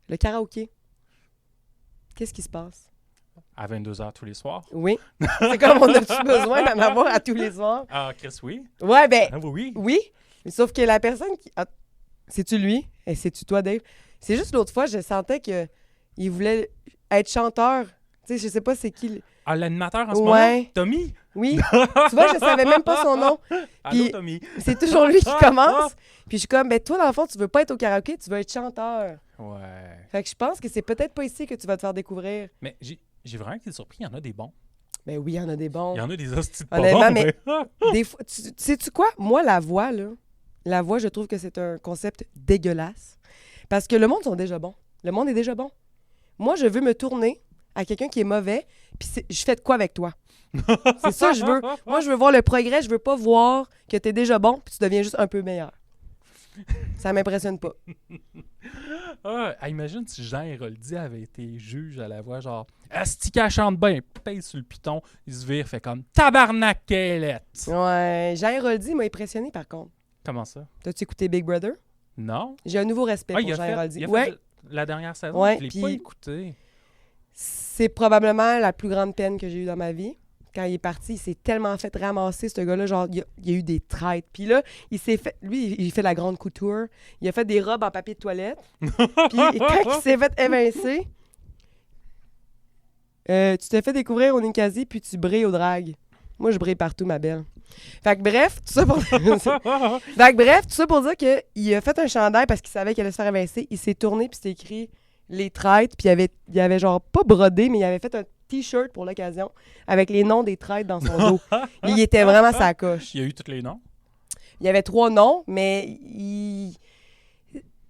Le karaoké. Qu'est-ce qui se passe? À 22h tous les soirs. Oui. C'est comme on a-tu besoin d'en avoir à tous les soirs? Ah, Chris, oui. Ouais, ben, Ah, oui. oui. Sauf que la personne qui... Ah, c'est-tu lui? Et c'est-tu toi, Dave? C'est juste l'autre fois, je sentais qu'il voulait être chanteur. Tu sais, je sais pas c'est qui. Ah, l'animateur en ce Ouais. moment? Tommy? Oui. Tu vois, je savais même pas son nom. Allô, Puis- Tommy? C'est toujours lui qui commence. Puis je suis comme, ben toi, dans le fond, tu veux pas être au karaoké, tu veux être chanteur. Ouais. Fait que je pense que c'est peut-être pas ici que tu vas te faire découvrir. Mais j'ai vraiment été surpris. Il y en a des bons. Ben oui, il y en a des bons. Il y en a des hosties de pas Honnêtement, bons, mais- mais... Des fois, sais-tu quoi? Moi, la voix, je trouve que c'est un concept dégueulasse. Parce que le monde sont déjà bons. Le monde est déjà bon. Moi, je veux me tourner à quelqu'un qui est mauvais, puis je fais de quoi avec toi? C'est ça que je veux. Moi, je veux voir le progrès. Je veux pas voir que tu es déjà bon, puis tu deviens juste un peu meilleur. Ça m'impressionne pas. Imagine si Jean Héroldi avait été juge à la voix, genre « Asti qu'elle chante bien! » Pèse sur le piton, il se vire, fait comme « Tabarnak qu'elle-est! Ouais. Jean Héroldi m'a impressionné, par contre. Comment ça? T'as-tu écouté Big Brother? Non? J'ai un nouveau respect pour il a Jean fait, Héroldi. il a Ouais. fait la dernière saison, Ouais, je l'ai puis- pas écouté. C'est probablement la plus grande peine que j'ai eue dans ma vie. Quand il est parti, il s'est tellement fait ramasser, ce gars-là. Genre, il y a eu des traites. Puis là, il s'est fait... Lui, il fait la grande couture. Il a fait des robes en papier de toilette. Puis quand il s'est fait évincer, tu t'es fait découvrir au Ninkasi, puis tu brilles au drag. Moi, je brille partout, ma belle. Fait que bref, tout ça pour... fait que bref, tout ça pour dire qu'il a fait un chandail parce qu'il savait qu'il allait se faire évincer. Il s'est tourné, puis c'était écrit « Les traites », puis il avait genre pas brodé, mais il avait fait un T-shirt pour l'occasion avec les noms des traites dans son dos. Il était vraiment sa coche. Il y a eu tous les noms. Il y avait 3 noms, mais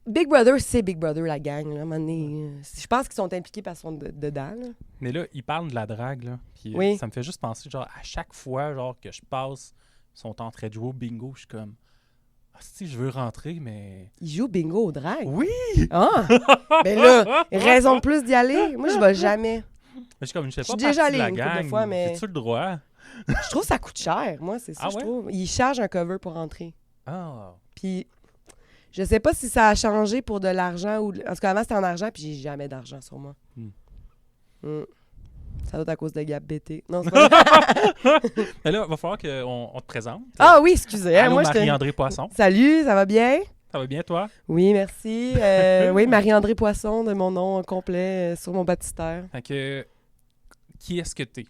Big Brother, c'est Big Brother, la gang. Là, à un moment donné, je pense qu'ils sont impliqués parce qu'ils sont dedans. Là. Mais là, il parle de la drague, là. Puis Oui. ça me fait juste penser, genre, à chaque fois, genre, que je passe, ils sont en train de jouer au bingo, je suis comme... Ah, si, je veux rentrer, mais... Ils jouent bingo au drag. Oui! Ah! Ben là, raison de plus d'y aller. Moi, je vais jamais. Mais je suis comme, je sais Je suis pas déjà partie de allée la une couple de gang. fois, mais- J'ai-tu le droit? Je trouve que ça coûte cher. Moi, c'est ça, Ah je ouais? trouve. Ils chargent un cover pour rentrer. Ah! Puis, je sais pas si ça a changé pour de l'argent ou... En tout cas, avant, c'était en argent, puis j'ai jamais d'argent sur moi. Hmm. Ça doit être à cause de Gap BT. Non, c'est pas vrai. Mais là, il va falloir qu'on te présente. Ah oui, excusez. hein, Allô, moi, Marie-André Poisson. Salut, ça va bien? Ça va bien, toi? Oui, merci. Oui, Marie-André Poisson, de mon nom complet sur mon baptistère. Fait que... Qui est-ce que t'es?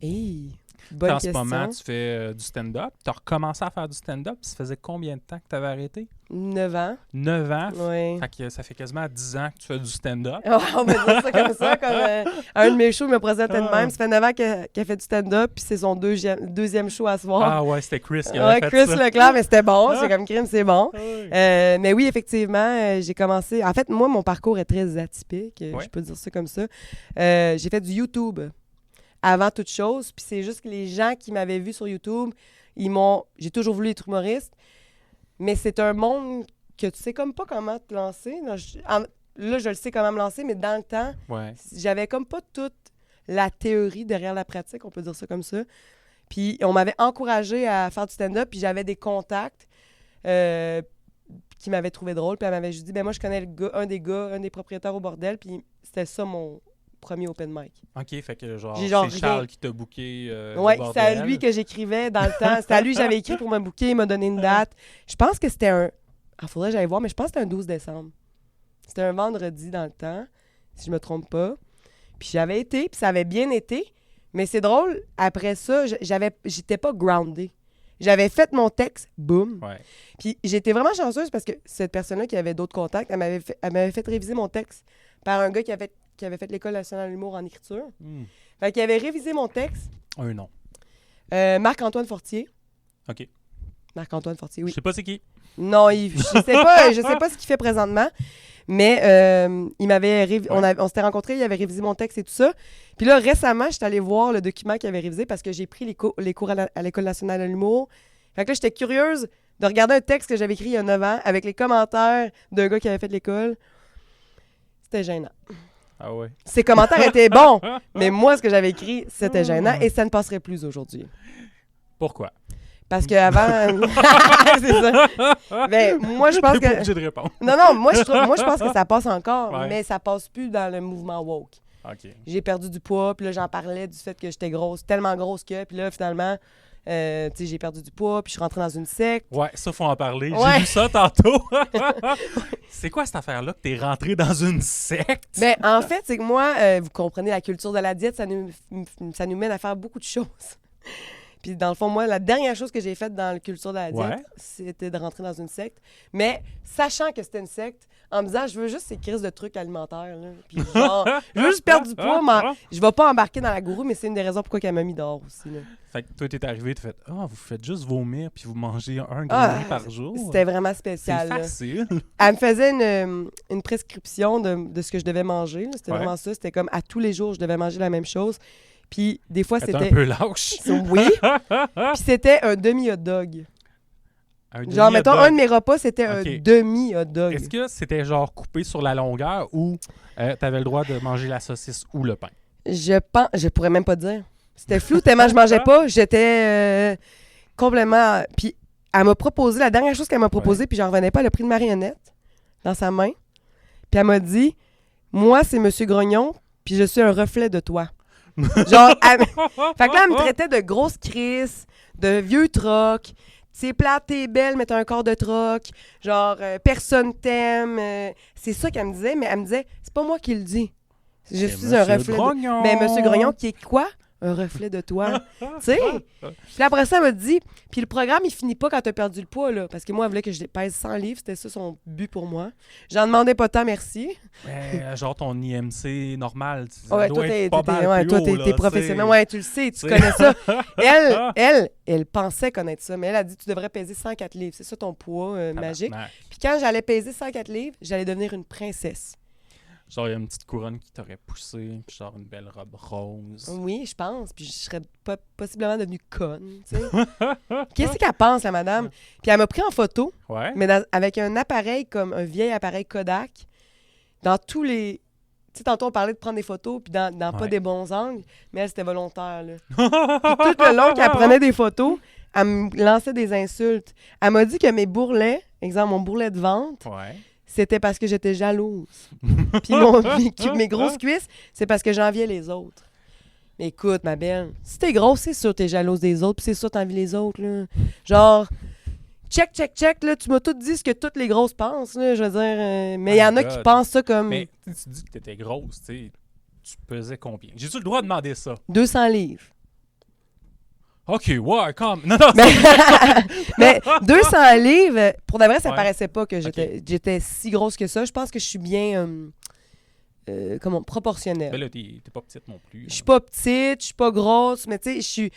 Hey, bonne En question. ce moment, tu fais du stand-up. Tu as recommencé à faire du stand-up. Ça faisait combien de temps que tu avais arrêté? 9 ans. 9 ans. Oui. Fait que ça fait quasiment 10 ans que tu fais du stand-up. Oh, on va dire ça comme ça, comme un de mes shows me présentait de même. Ça fait 9 ans qu'elle fait du stand-up, puis c'est son deuxième show à soir. Ah ouais, c'était Chris qui avait Ouais, fait Chris ça. Leclerc, mais c'était bon. C'est comme crime, c'est bon. Ah ouais. Mais oui, effectivement, j'ai commencé... En fait, moi, mon parcours est très atypique. Ouais. Je peux dire ça comme ça. J'ai fait du YouTube avant toute chose. Puis c'est juste que les gens qui m'avaient vu sur YouTube, j'ai toujours voulu être humoriste. Mais c'est un monde que tu sais comme pas comment te lancer. Là, je le sais comment me lancer, mais dans le temps, Ouais. j'avais comme pas toute la théorie derrière la pratique, on peut dire ça comme ça. Puis on m'avait encouragé à faire du stand-up, puis j'avais des contacts qui m'avaient trouvé drôle, puis elle m'avait juste dit, ben moi je connais un des propriétaires au bordel, puis c'était ça mon premier open mic. OK, fait que genre, J'ai genre c'est Charles rien. qui t'a booké Ouais, au c'est à bordel. lui que j'écrivais dans le temps. C'était à lui que j'avais écrit pour me booker, il m'a donné une date. Je pense que c'était un... Ah, faudrait que j'aille voir, mais je pense que c'était un 12 décembre. C'était un vendredi dans le temps, si je me trompe pas. Puis j'avais été, puis ça avait bien été. Mais c'est drôle, après ça, j'étais pas groundée. J'avais fait mon texte, boum. Ouais. Puis j'étais vraiment chanceuse parce que cette personne-là qui avait d'autres contacts, elle m'avait fait réviser mon texte par un gars qui avait fait l'École nationale de l'humour en écriture. Fait qu'il avait révisé mon texte. Un nom. Marc-Antoine Fortier. OK. Marc-Antoine Fortier, Je oui. sais pas c'est qui. Non, je sais pas ce qu'il fait présentement, mais il m'avait on s'était rencontrés, il avait révisé mon texte et tout ça. Puis là, récemment, j'étais allée voir le document qu'il avait révisé parce que j'ai pris les cours à l'École nationale de l'humour. Fait que là, j'étais curieuse de regarder un texte que j'avais écrit il y a 9 ans avec les commentaires d'un gars qui avait fait l'école. C'était gênant. Ah ouais. Ses commentaires étaient bons, mais moi, ce que j'avais écrit, c'était gênant et ça ne passerait plus aujourd'hui. Pourquoi? Parce qu'avant... c'est ça. Ben, moi, je pense T'es pas que... obligé de répondre. Non, moi, je pense que ça passe encore, Ouais. mais ça passe plus dans le mouvement woke. OK. J'ai perdu du poids, puis là, j'en parlais du fait que j'étais grosse, tellement grosse que... Puis là, finalement, tu sais, j'ai perdu du poids, puis je suis rentrée dans une secte. Ouais, ça, faut en parler. Ouais. J'ai vu ça tantôt. C'est quoi cette affaire-là que t'es rentré dans une secte? Ben, en fait, c'est que moi, vous comprenez, la culture de la diète, ça nous mène à faire beaucoup de choses. Puis dans le fond, moi, la dernière chose que j'ai faite dans la culture de la diète, Ouais. c'était de rentrer dans une secte. Mais sachant que c'était une secte, en me disant, je veux juste ces crises de trucs alimentaires. Là. Puis genre, je veux juste perdre du poids, mais je vais pas embarquer dans la gourou, mais c'est une des raisons pourquoi elle m'a mis dehors aussi. Là. Fait que toi, t'es arrivé, t'as fait « Ah, vous faites juste vomir puis vous mangez un Ah, grain par jour. » C'était vraiment C'est spécial. Là. facile. Elle me faisait une prescription de ce que je devais manger. là. C'était Ouais. vraiment ça. C'était comme à tous les jours, je devais manger la même chose. Puis des fois, T'es un c'était... peu lâche. Oui. Puis c'était un demi-hot dog. Un Genre, mettons, demi-hot un de mes repas, c'était Ok. un demi-hot dog. Est-ce que c'était genre coupé sur la longueur ou t'avais le droit de manger la saucisse ou le pain? Je pourrais même pas te dire. C'était flou, tellement je mangeais pas. J'étais complètement... Puis elle m'a proposé, la dernière chose qu'elle m'a proposé, puis j'en revenais pas, elle a pris une marionnette dans sa main. Puis elle m'a dit, moi, c'est Monsieur Grognon, puis je suis un reflet de toi. Genre, fait que là, elle me traitait de grosse crise, de vieux troc. C'est plate, t'es belle, mais t'as un corps de troc. Genre, personne t'aime. C'est ça qu'elle me disait, mais elle me disait, c'est pas moi qui le dis. Je C'est suis un Monsieur reflet. Grognon. Mais Monsieur Grognon, qui est quoi? Un reflet de toi. Tu sais? Puis après ça, elle m'a dit, puis le programme, il finit pas quand t'as perdu le poids, là. Parce que moi, elle voulait que je pèse 100 livres. C'était ça son but pour moi. J'en demandais pas tant, merci. Genre ton IMC normal. Ouais, doit toi, être t'es pas mal plus haut, là, professionnel. t'sais. Ouais, tu le sais, tu connais ça. Elle pensait connaître ça, mais elle a dit, tu devrais peser 104 livres. C'est ça ton poids magique. Tabarnak. Puis quand j'allais peser 104 livres, j'allais devenir une princesse. Genre, il y a une petite couronne qui t'aurait poussé, puis genre une belle robe rose. Oui, je pense. Puis je serais possiblement devenue conne, tu sais. Qu'est-ce qu'elle pense, la madame? Puis elle m'a pris en photo, Ouais. mais avec un appareil comme un vieil appareil Kodak, dans tous les... Tu sais, tantôt, on parlait de prendre des photos, puis dans pas Ouais. des bons angles, mais elle, c'était volontaire, là. Puis tout le long qu'elle prenait des photos, elle me lançait des insultes. Elle m'a dit que mes bourrelets, exemple, mon bourrelet de ventre, Ouais. c'était parce que j'étais jalouse. Puis mes grosses cuisses, c'est parce que j'enviais les autres. Mais écoute, ma belle, si t'es grosse, c'est sûr que t'es jalouse des autres, puis c'est sûr que t'envies les autres, là. Genre, check, là, tu m'as tout dit ce que toutes les grosses pensent, là, je veux dire. Mais il y en a qui God. pensent ça comme Mais tu dis que t'étais grosse, tu sais. Tu pesais combien? J'ai-tu le droit de demander ça? 200 livres. OK, ouais, comme... Non, non, Mais 200 livres, pour de vrai, ça Ouais. paraissait pas que j'étais si grosse que ça. Je pense que je suis bien, proportionnelle. Mais là, t'es pas petite non plus. Je suis pas petite, je suis pas grosse, mais tu sais,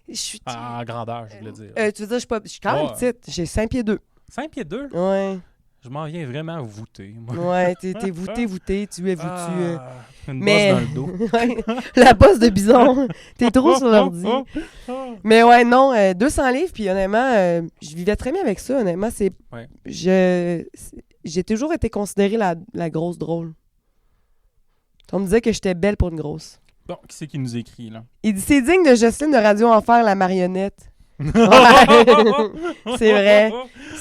je suis... En grandeur, je voulais dire. tu veux dire, je suis quand même Ouais. petite. J'ai 5 pieds 2. 5 pieds 2? Ouais. Je m'en viens vraiment voûter, moi. Ouais, t'es voûté, tu es voûtu. Une mais- bosse dans le dos. Ouais, la bosse de bison. T'es trop sur l'ordi. Mais ouais, non, 200 livres, puis honnêtement, je vivais très bien avec ça, honnêtement. Ouais. J'ai toujours été considérée la grosse drôle. On me disait que j'étais belle pour une grosse. Bon, qui c'est qui nous écrit, là? Il dit, c'est digne de Jocelyne de Radio Enfer, la marionnette. Ouais. C'est vrai.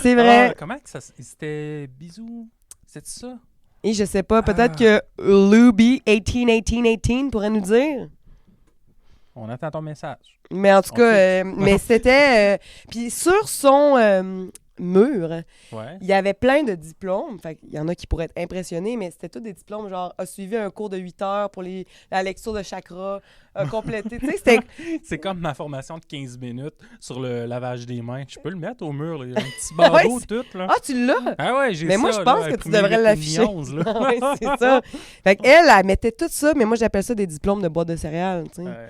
C'est vrai. Ah, comment que ça... C'était bisous? C'est ça? Et je sais pas, peut-être Ah. que Luby 18 pourrait nous dire. On attend ton message. Mais en tout On cas, sait. mais c'était... Puis sur son mur, Ouais. il y avait plein de diplômes. Fait qu'il y en a qui pourraient être impressionnés, mais c'était tous des diplômes genre a suivi un cours de 8 heures pour la lecture de chakra, complété. Tu sais, c'était... C'est comme ma formation de 15 minutes sur le lavage des mains. Je peux le mettre au mur, là. Il y a un petit bandeau, Ouais, tout, là. Ah, tu l'as? Ah ouais, j'ai ça. Mais moi, je pense là, que tu imprimé devrais 8 l'afficher. 11, là. Ah ouais, c'est ça. Fait qu'elle mettait tout ça, mais moi, j'appelle ça des diplômes de boîte de céréales, tu sais. Ouais.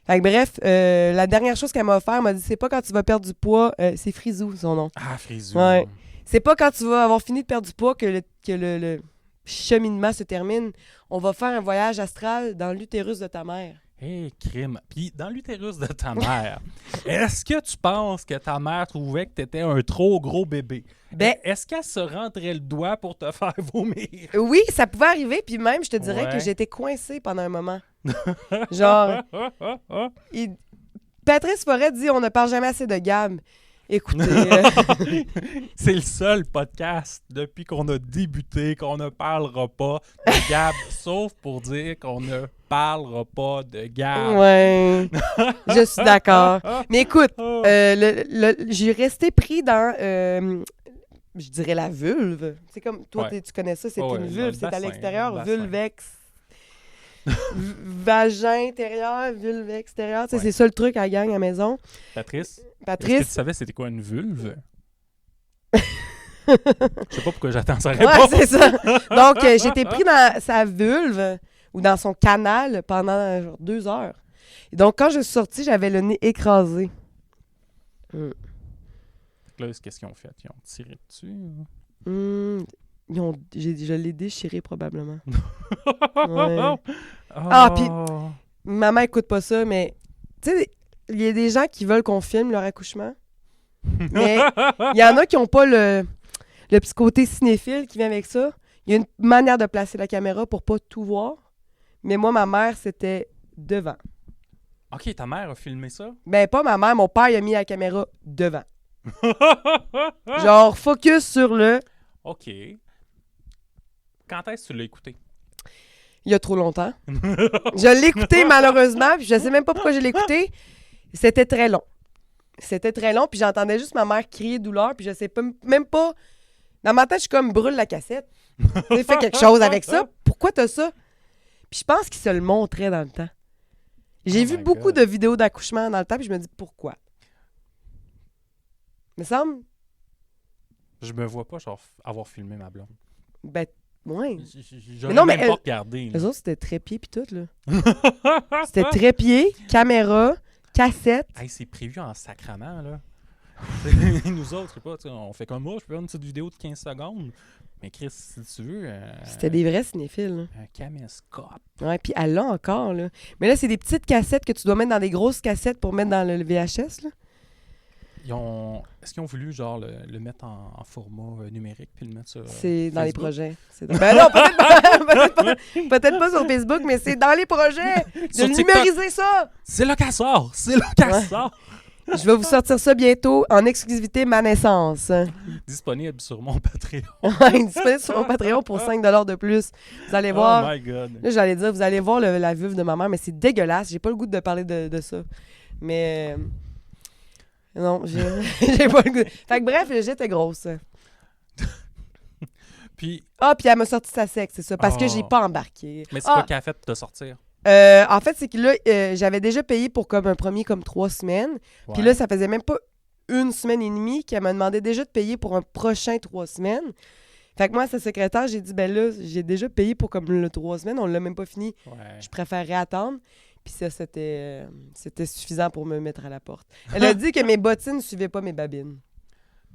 Fait que bref, la dernière chose qu'elle m'a offert, elle m'a dit, c'est pas quand tu vas perdre du poids, c'est Frisou, son nom. Ah, frisure. Ouais. C'est pas quand tu vas avoir fini de perdre du poids que le cheminement se termine. On va faire un voyage astral dans l'utérus de ta mère. Hé, crime. Puis, dans l'utérus de ta mère, est-ce que tu penses que ta mère trouvait que t'étais un trop gros bébé? Ben- Est-ce qu'elle se rentrait le doigt pour te faire vomir? Oui, ça pouvait arriver, puis même, je te dirais Ouais. que j'étais coincée pendant un moment. Genre, il- Patrice Forêt dit « On ne parle jamais assez de Gab ». Écoutez... C'est le seul podcast depuis qu'on a débuté qu'on ne parlera pas de Gab, sauf pour dire qu'on ne parlera pas de Gab. Ouais, je suis d'accord. Mais écoute, j'ai resté pris dans, je dirais la vulve. C'est comme, toi, tu connais ça, c'est une vulve, c'est à l'extérieur, vulvex. Vagin intérieur, vulve extérieur. C'est ça le truc à la gang à la maison. Patrice, est-ce que tu savais c'était quoi une vulve? Je sais pas pourquoi j'attends sa réponse. Ouais, c'est ça. Donc, j'étais pris dans sa vulve ou dans son canal pendant genre 2 heures. Et donc, quand je suis sortie, j'avais le nez écrasé. Là, qu'est-ce qu'ils ont fait? Ils ont tiré dessus? Je l'ai déchiré probablement. Ouais. Puis maman écoute pas ça, mais tu sais, il y a des gens qui veulent qu'on filme leur accouchement. Mais il y en a qui n'ont pas le petit côté cinéphile qui vient avec ça. Il y a une manière de placer la caméra pour pas tout voir. Mais moi, ma mère, c'était devant. OK, ta mère a filmé ça? Ben, pas ma mère. Mon père, il a mis la caméra devant. Genre, focus sur le... OK. Quand est-ce que tu l'as écouté? Il y a trop longtemps. Je l'ai écouté, malheureusement, puis je sais même pas pourquoi je l'ai écouté. C'était très long. Puis j'entendais juste ma mère crier douleur, puis je sais même pas... Dans ma tête, je suis comme, brûle la cassette. Tu fais quelque chose avec ça. Pourquoi t'as ça? Puis je pense qu'il se le montrait dans le temps. J'ai vu beaucoup de vidéos d'accouchement dans le temps, puis je me dis, pourquoi? Me semble... Je me vois pas genre avoir filmé ma blonde. Ben, ouais. J'aurais même pas regardé. Les autres, c'était trépied puis tout, là. C'était trépied, caméra, cassette. Hey, c'est prévu en sacrament, là. Nous autres, je sais pas, on fait comme moi, je peux faire une petite vidéo de 15 secondes. Mais Chris, si tu veux... C'était des vrais cinéphiles, là. Un caméscope. Ouais, puis elle l'a encore, là. Mais là, c'est des petites cassettes que tu dois mettre dans des grosses cassettes pour mettre dans le VHS, là. Est-ce qu'ils ont voulu genre le mettre en format numérique puis le mettre sur c'est dans Facebook? les projets. Ben non, peut-être pas sur Facebook, mais c'est dans les projets de numériser ça. C'est là qu'elle sort. Je vais vous sortir ça bientôt en exclusivité ma naissance. Disponible sur mon Patreon. Disponible sur mon Patreon pour 5$ de plus. Vous allez voir. Oh my God. Là, j'allais dire, vous allez voir la vulve de ma mère, mais c'est dégueulasse. J'ai pas le goût de parler de ça. Mais... non, j'ai pas le goût. Fait que bref, j'étais grosse. Puis elle m'a sorti sa sexe, c'est ça, parce que j'ai pas embarqué. Mais c'est quoi qu'elle a fait pour te sortir? En fait, c'est que là, j'avais déjà payé pour comme un premier 3 semaines. Ouais. Puis là, ça faisait même pas 1 semaine et demie qu'elle m'a demandé déjà de payer pour un prochain 3 semaines. Fait que moi, sa secrétaire, j'ai dit, ben là, j'ai déjà payé pour comme le 3 semaines, on l'a même pas fini. Ouais. Je préférerais attendre. Puis ça, c'était suffisant pour me mettre à la porte. Elle a dit que mes bottines ne suivaient pas mes babines.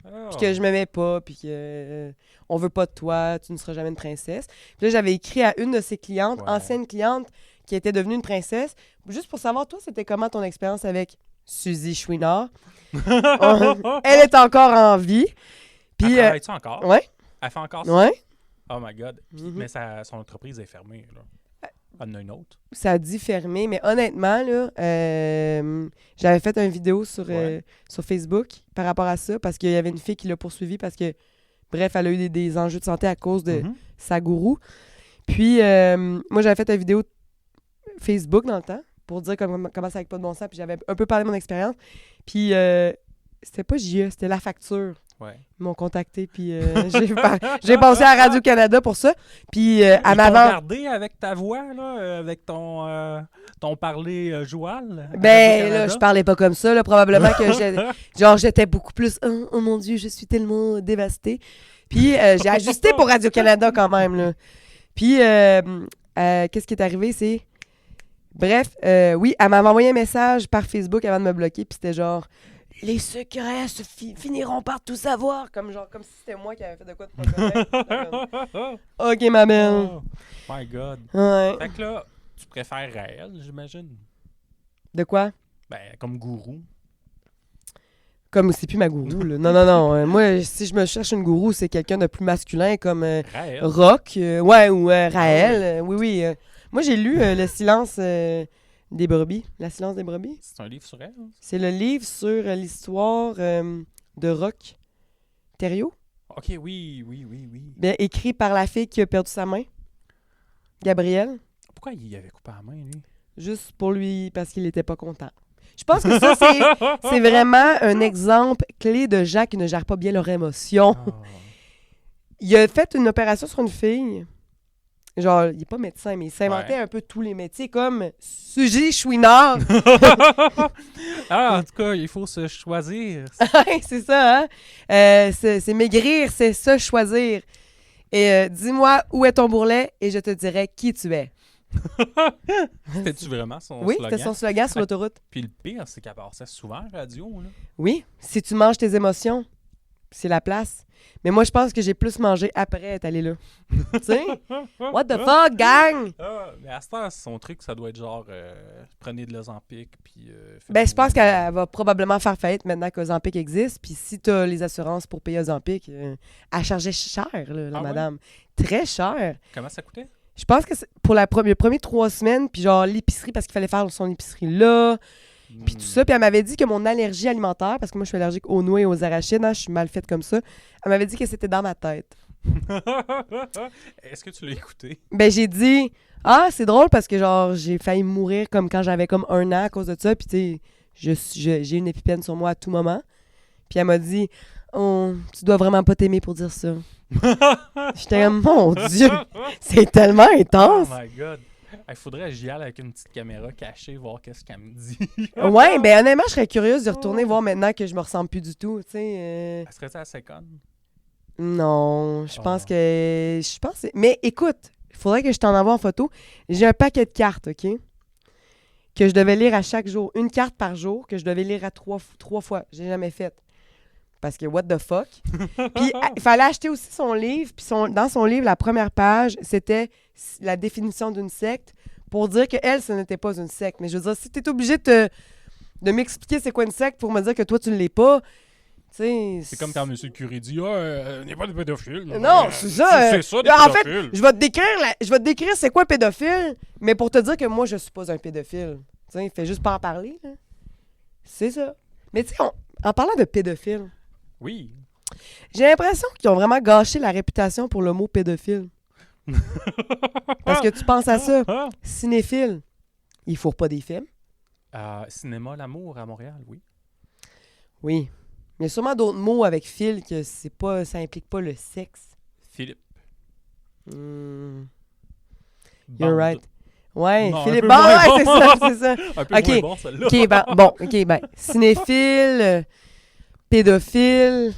Oh. Puis que je m'aimais pas, puis que on veut pas de toi, tu ne seras jamais une princesse. Puis là, j'avais écrit à une de ses clientes, ancienne cliente, qui était devenue une princesse, juste pour savoir, toi, c'était comment ton expérience avec Suzy Chouinard? Elle est encore en vie. Puis, elle travaille-tu encore? Ouais. Elle fait encore ça? Ouais. Oh my God. Mais son entreprise est fermée, là. Elle en a une autre. Ça a dit fermé, mais honnêtement, là, j'avais fait une vidéo sur Facebook par rapport à ça, parce qu'il y avait une fille qui l'a poursuivie parce que, bref, elle a eu des enjeux de santé à cause de sa gourou. Puis, moi, j'avais fait une vidéo Facebook dans le temps pour dire comment ça avec pas de bon sens, puis j'avais un peu parlé de mon expérience. Puis, c'était pas JE, c'était La Facture. Ouais. Ils m'ont contacté, puis j'ai passé à Radio-Canada pour ça. Puis, à m'avant... m'avant... regardé avec ta voix, là, avec ton parler joual? Ben, là, je parlais pas comme ça, là. Probablement que j'étais beaucoup plus... Oh mon Dieu, je suis tellement dévastée. Puis, j'ai ajusté pour Radio-Canada quand même, là. Puis, qu'est-ce qui est arrivé, c'est... Bref, oui, elle m'avait envoyé un message par Facebook avant de me bloquer, puis c'était genre... Les secrets finiront par tout savoir. Comme si c'était moi qui avais fait de quoi de pas correct. OK, ma belle. Oh my God. Ouais. Fait que là, tu préfères Raël, j'imagine? De quoi? Ben, comme gourou. Comme c'est plus ma gourou, là. Non. Moi, si je me cherche une gourou, c'est quelqu'un de plus masculin comme Rock. Ou Raël. Oui. Moi, j'ai lu Le silence des brebis. La silence des brebis. C'est un livre sur elle? C'est le livre sur l'histoire de Roch Thériault. OK, oui. Bien, écrit par la fille qui a perdu sa main, Gabrielle. Pourquoi il avait coupé la main, lui? Juste pour lui, parce qu'il était pas content. Je pense que ça, c'est vraiment un exemple clé de gens qui ne gèrent pas bien leurs émotions. Oh. Il a fait une opération sur une fille. Genre, il n'est pas médecin, mais il s'inventait Ouais. un peu tous les métiers, comme Suzy Chouinard. En tout cas, il faut se choisir. Ouais, c'est ça, hein? C'est maigrir, c'est se choisir. Et dis-moi où est ton bourrelet et je te dirai qui tu es. C'était-tu vraiment son Oui, slogan? c'était son slogan sur l'autoroute. Puis le pire, c'est qu'elle passait souvent à la radio, là. Oui, si tu manges tes émotions, c'est la place. Mais moi, je pense que j'ai plus mangé après être allé là. Tu sais? What the fuck, gang? Mais à ce temps, son truc, ça doit être genre prenez de l'Ozempic, puis... Ben, je pense qu'elle va probablement faire faillite maintenant qu'Ozempic existe. Puis si tu as les assurances pour payer Ozempic, elle chargeait cher, là, la Ah ouais? madame. Très cher. Comment ça coûtait? Je pense que c'est pour les premières 3 semaines, puis genre l'épicerie, parce qu'il fallait faire son épicerie là, puis tout ça. Puis elle m'avait dit que mon allergie alimentaire, parce que moi je suis allergique aux noix et aux arachides, hein, je suis mal faite comme ça, elle m'avait dit que c'était dans ma tête. Est-ce que tu l'as écouté? Ben j'ai dit, ah c'est drôle parce que genre j'ai failli mourir comme quand j'avais comme 1 an à cause de ça, puis tu sais, j'ai une épipène sur moi à tout moment. Puis elle m'a dit, oh, tu dois vraiment pas t'aimer pour dire ça. J'étais comme, mon Dieu, c'est tellement Oh intense. my God! Il faudrait que j'y aille avec une petite caméra cachée, voir qu'est-ce qu'elle me dit. Ouais, ben honnêtement, je serais curieuse de retourner voir maintenant que je me ressemble plus du tout, tu sais. Elle serait assez conne? Non, je pense Oh. que... Mais écoute, il faudrait que je t'en envoie en photo. J'ai un paquet de cartes, OK? Que je devais lire à chaque jour. Une carte par jour que je devais lire à 3 fois. J'ai jamais fait. Parce que what the fuck? Puis il fallait acheter aussi son livre. Puis dans son livre, la première page, c'était la définition d'une secte pour dire que elle, ce n'était pas une secte. Mais je veux dire, si tu es obligé de m'expliquer c'est quoi une secte pour me dire que toi, tu ne l'es pas, tu sais... C'est comme quand M. Curie dit « Ah, n'est pas de pédophile. » Non, c'est ça. C'est ça, des En fait, pédophiles. je vais te décrire c'est quoi un pédophile, mais pour te dire que moi, je suis pas un pédophile. Tu sais, fais juste pas en parler. Là. C'est ça. Mais tu sais, en parlant de pédophile, Oui. j'ai l'impression qu'ils ont vraiment gâché la réputation pour le mot pédophile. Parce que tu penses à ça. Cinéphile, ils fourrent pas des films. Cinéma L'amour à Montréal, oui. Oui. Il y a sûrement d'autres mots avec fil que ça implique pas le sexe. Philippe. Hmm. Bande. You're right. Ouais, Non, un Philippe. peu Bon, moins ouais, bon. c'est ça, c'est ça. Un peu Ok. moins bon, celle-là. OK, cinéphile, pédophile.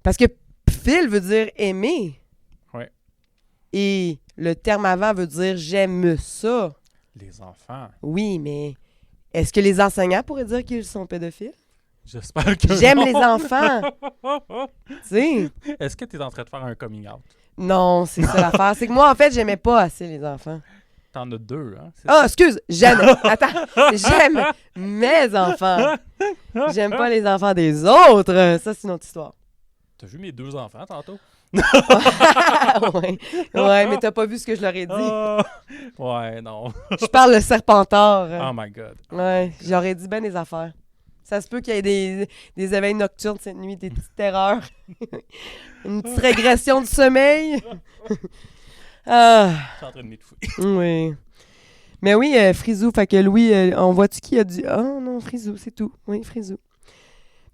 Parce que phile veut dire aimer. Ouais. Et le terme avant veut dire j'aime ça. Les enfants. Oui, mais est-ce que les enseignants pourraient dire qu'ils sont pédophiles? J'espère que J'aime non. les enfants. Tu sais? Est-ce que tu es en train de faire un coming out? Non, c'est ça l'affaire. C'est que moi, en fait, j'aimais pas assez les enfants. T'en as 2, hein? C'est Ah, excuse, j'aime. Attends, j'aime mes enfants. J'aime pas les enfants des autres. Ça, c'est une autre histoire. T'as vu mes 2 enfants tantôt? ouais, mais t'as pas vu ce que je leur ai dit. Ouais, non. Je parle le serpentard. Oh my God. Ouais, j'aurais dit ben des affaires. Ça se peut qu'il y ait des éveils nocturnes cette nuit, des petites terreurs. Une petite régression du sommeil. Ah, Je suis en train de m'étouffer. oui. Mais oui, Frisou, fait que Louis, on voit-tu qui a dit... Oh non, Frisou, c'est tout. Oui, Frisou.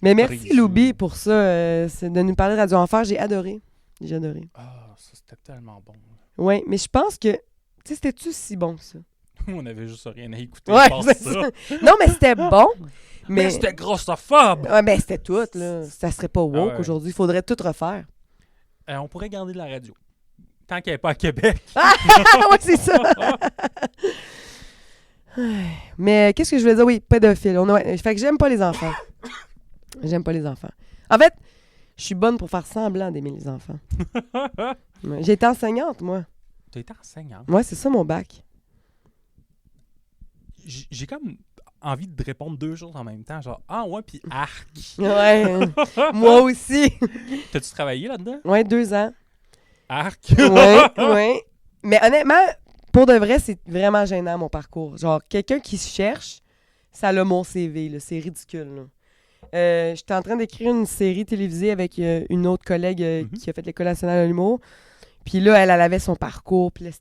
Mais merci, Frisou. Loubi, pour ça, c'est de nous parler de Radio Enfer. J'ai adoré. J'ai adoré. Ah, ça c'était tellement bon. Oui, mais je pense que... Tu sais, c'était-tu si bon que ça? On avait juste rien à écouter. Ouais, à part c'est ça. Non, mais c'était bon. Mais c'était grossophobe! Ouais, ben c'était tout, là. Ça serait pas woke Ah ouais. aujourd'hui. Il faudrait tout refaire. On pourrait garder la radio. Tant qu'elle n'est pas à Québec. Ah ouais, c'est ça. Mais qu'est-ce que je voulais dire? Oui, pédophile. Fait que j'aime pas les enfants. J'aime pas les enfants. En fait, je suis bonne pour faire semblant d'aimer les enfants. Ouais, j'ai été enseignante, moi. Tu été enseignante. Ouais, c'est ça mon bac. J'ai comme envie de répondre 2 choses en même temps. Genre, ah ouais, puis arc. Ouais. Moi aussi. T'as-tu travaillé là-dedans? Ouais, 2 ans. Arc. Ouais, ouais. Mais honnêtement, pour de vrai, c'est vraiment gênant, mon parcours. Genre, quelqu'un qui se cherche, ça a mon CV, là. C'est ridicule, là. J'étais en train d'écrire une série télévisée avec une autre collègue qui a fait l'École nationale de l'humour. Puis là, elle avait son parcours. Puis là,